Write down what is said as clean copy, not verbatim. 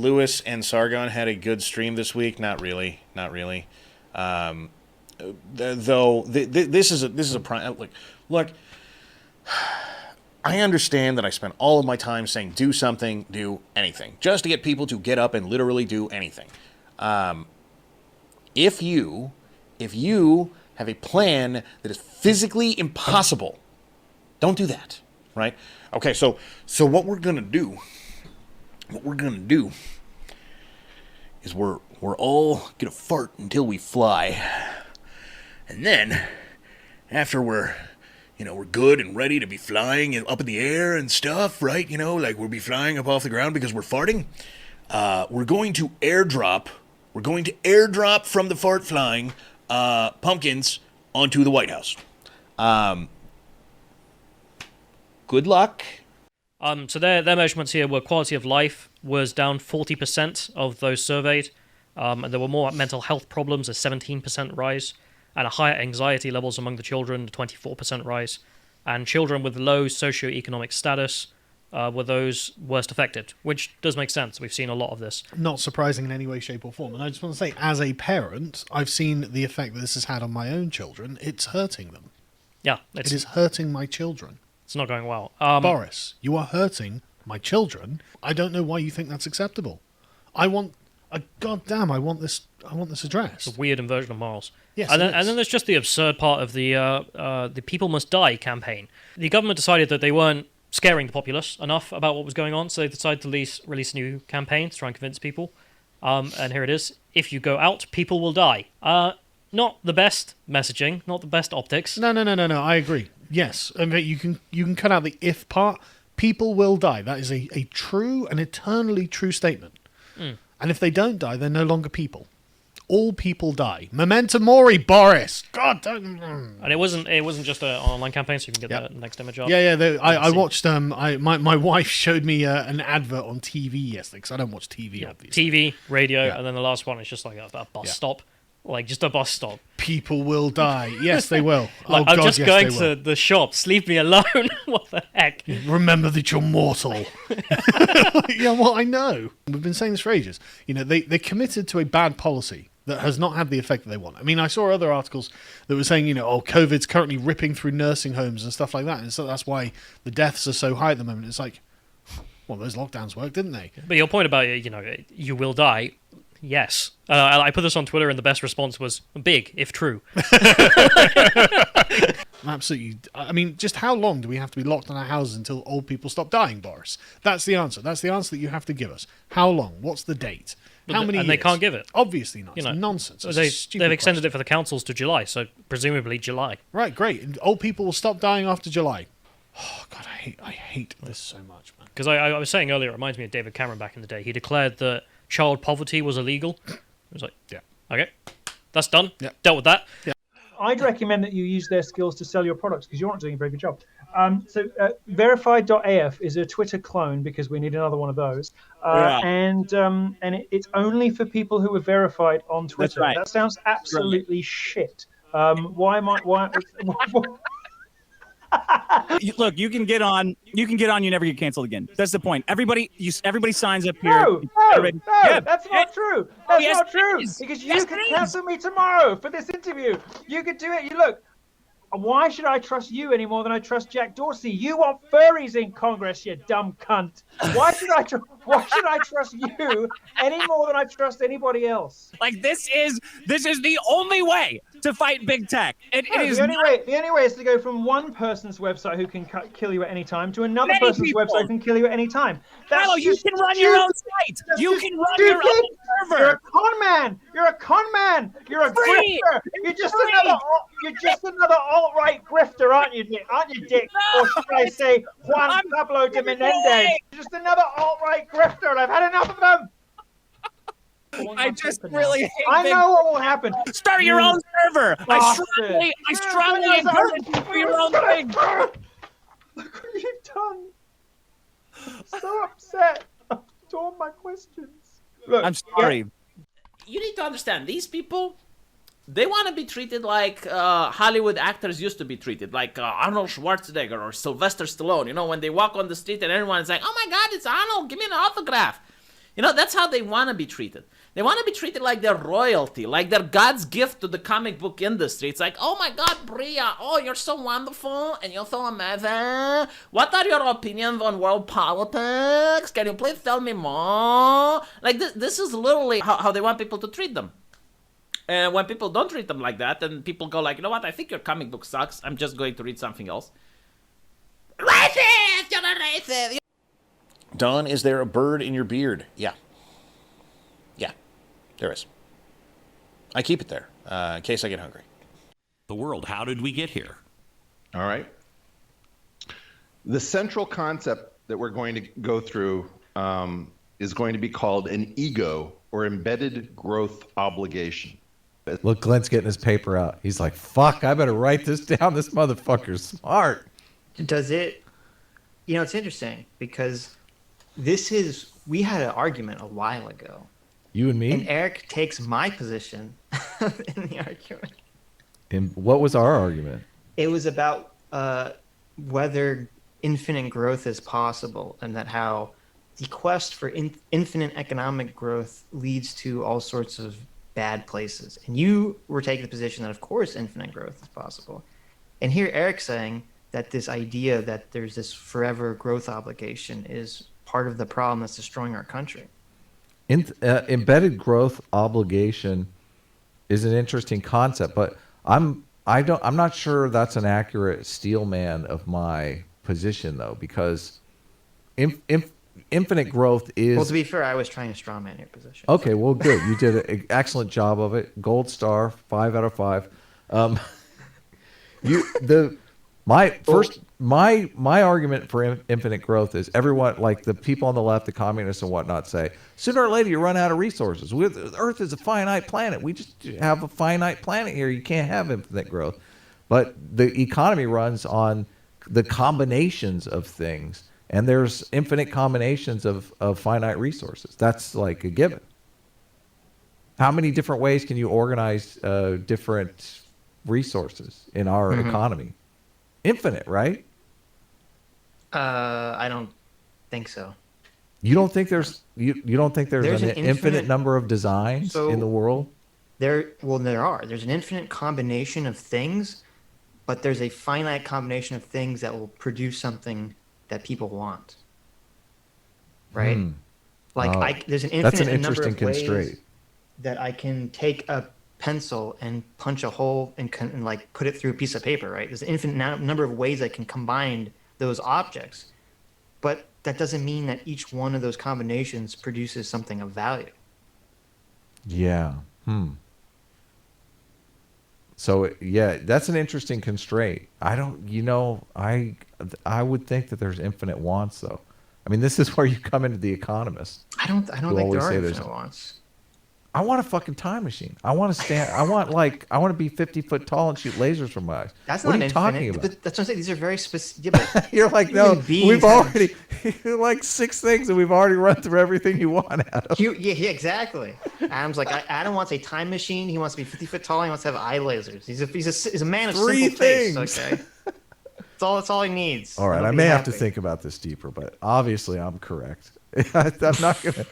Lewis and Sargon had a good stream this week. Not really. Though this is a prime. Look. I understand that I spend all of my time saying do something, do anything, just to get people to get up and literally do anything. If you have a plan that is physically impossible, don't do that, right? Okay, so what we're gonna do is we're all gonna fart until we fly, and then after we're good and ready to be flying up in the air and stuff, right? We'll be flying up off the ground because we're farting. We're going to airdrop from the fart flying pumpkins onto the White House. Good luck. So their measurements here were quality of life was down 40% of those surveyed. And there were more mental health problems, a 17% rise. And a higher anxiety levels among the children, 24% rise. And children with low socioeconomic status were those worst affected, which does make sense. We've seen a lot of this. Not surprising in any way, shape or form. And I just want to say, as a parent, I've seen the effect that this has had on my own children. It's hurting them. Yeah. It is hurting my children. It's not going well. Boris, you are hurting my children. I don't know why you think that's acceptable. I want this addressed. It's a weird inversion of morals. Yes, and then there's just the absurd part of the People Must Die campaign. The government decided that they weren't scaring the populace enough about what was going on, so they decided to release a new campaign to try and convince people. And here it is. If you go out, people will die. Not the best messaging, not the best optics. No. I agree. Yes, and you can cut out the if part. People will die. That is a true and eternally true statement. Mm. And if they don't die, they're no longer people. All people die. Memento mori, Boris. God, don't. And it wasn't just an online campaign, so you can get the next image up. Yeah. I watched. My wife showed me an advert on TV yesterday because I don't watch TV. Yeah, obviously. TV, radio, and then the last one is just like a bus stop, just a bus stop. People will die. Yes, they will. I'm just going to the shops. Leave me alone. What the heck? Remember that you're mortal. Yeah, well, I know. We've been saying this for ages. They committed to a bad policy that has not had the effect that they want. I mean, I saw other articles that were saying, COVID's currently ripping through nursing homes and stuff like that, and so that's why the deaths are so high at the moment. It's like, well, those lockdowns worked, didn't they? But your point about, you will die, yes. I put this on Twitter, and the best response was, big, if true. Absolutely. I mean, just how long do we have to be locked in our houses until old people stop dying, Boris? That's the answer. That's the answer that you have to give us. How long? What's the date? How many years? They can't give it. Obviously not. It's nonsense. They've extended it for the councils to July, so presumably July. Right, great. And old people will stop dying after July. Oh, God, I hate this so much, man. Because I was saying earlier, it reminds me of David Cameron back in the day. He declared that child poverty was illegal. I was like, yeah, okay, that's done. Yeah. Dealt with that. Yeah. I'd recommend that you use their skills to sell your products because you're not doing a very good job. Verified.af is a Twitter clone because we need another one of those. And it's only for people who are verified on Twitter. That's right. That sounds absolutely shit. Why? Look, you can get on. You never get canceled again. That's the point. Everybody signs up here. No, Yeah. that's not true. That's yes, not true. it is. Because Yes, you could it is. cancel me tomorrow for this interview. You could do it. You look. Why should I trust you any more than I trust Jack Dorsey? You want furries in Congress, you dumb cunt. Why should I trust you any more than I trust anybody else? Like this is the only way to fight big tech. It is the only way is to go from one person's website who can kill you at any time to another Many person's people. website who can kill you at any time. Milo, you can run your own site. You can run your own server. You're a con man. You're a con man. You're a Free. grifter. You're just another alt-right grifter, aren't you, Dick? No. Or should I say Juan Pablo de Menendez? You're just another alt-right grifter, and I've had enough of them. I just really hate I know what will happen. Start your own server. I strongly Bastard. encourage you for your own thing. Look what you've done. I'm so upset. I've torn my questions. Look, I'm sorry. You need to understand, these people, they want to be treated like Hollywood actors used to be treated, like Arnold Schwarzenegger or Sylvester Stallone. When they walk on the street and everyone's like, oh my God, it's Arnold, give me an autograph. You know, that's how they want to be treated. They want to be treated like they're royalty, like they're God's gift to the comic book industry. It's like, oh my God, Bria, oh, you're so wonderful and you're so amazing. What are your opinions on world politics? Can you please tell me more? Like, this is literally how they want people to treat them. And when people don't treat them like that, then people go like, you know what, I think your comic book sucks. I'm just going to read something else. Racist! You're a racist! Don, is there a bird in your beard? Yeah. Yeah, there is. I keep it there in case I get hungry. The world, how did we get here? All right. The central concept that we're going to go through is going to be called an ego or embedded growth obligation. Look, Glenn's getting his paper out. He's like, fuck, I better write this down. This motherfucker's smart. Does it, it's interesting because we had an argument a while ago. You and me? And Eric takes my position in the argument. And what was our argument? It was about whether infinite growth is possible and that how the quest for infinite economic growth leads to all sorts of bad places. And you were taking the position that, of course, infinite growth is possible. And here Eric's saying that this idea that there's this forever growth obligation is part of the problem that's destroying our country. Embedded growth obligation is an interesting concept, but I'm not sure that's an accurate steel man of my position though, because infinite growth is. Well, to be fair, I was trying to strawman your position. Okay, well, good. You did an excellent job of it. Gold star, 5 out of 5. My argument for infinite growth is everyone, like the people on the left, the communists and whatnot, say sooner or later you run out of resources. Earth is a finite planet. We just have a finite planet here. You can't have infinite growth. But the economy runs on the combinations of things, and there's infinite combinations of finite resources. That's like a given. How many different ways can you organize different resources in our economy? Infinite, right? I don't think so. You don't think there's an infinite number of designs in the world? There are. There's an infinite combination of things, but there's a finite combination of things that will produce something that people want. Right? There's an infinite number of ways that I can take a pencil and punch a hole and like put it through a piece of paper, right? There's an infinite number of ways I can combine those objects, but that doesn't mean that each one of those combinations produces something of value. Yeah. So yeah, that's an interesting constraint. I would think that there's infinite wants though. I mean, this is where you come into The Economist. I don't think there are infinite wants. I want a fucking time machine. I want to stand. I want to be 50 foot tall and shoot lasers from my eyes. That's what not are you talking about? But that's what I'm saying. These are very specific. Yeah, You're like, no, we've already like 6 things and we've already run through everything you want, Adam. Yeah, exactly. Adam's like, Adam wants a time machine. He wants to be 50 foot tall. He wants to have eye lasers. He's a man of 3 simple things. taste. Okay, that's all he needs. All right, I may have to think about this deeper, but obviously I'm correct. I'm not gonna.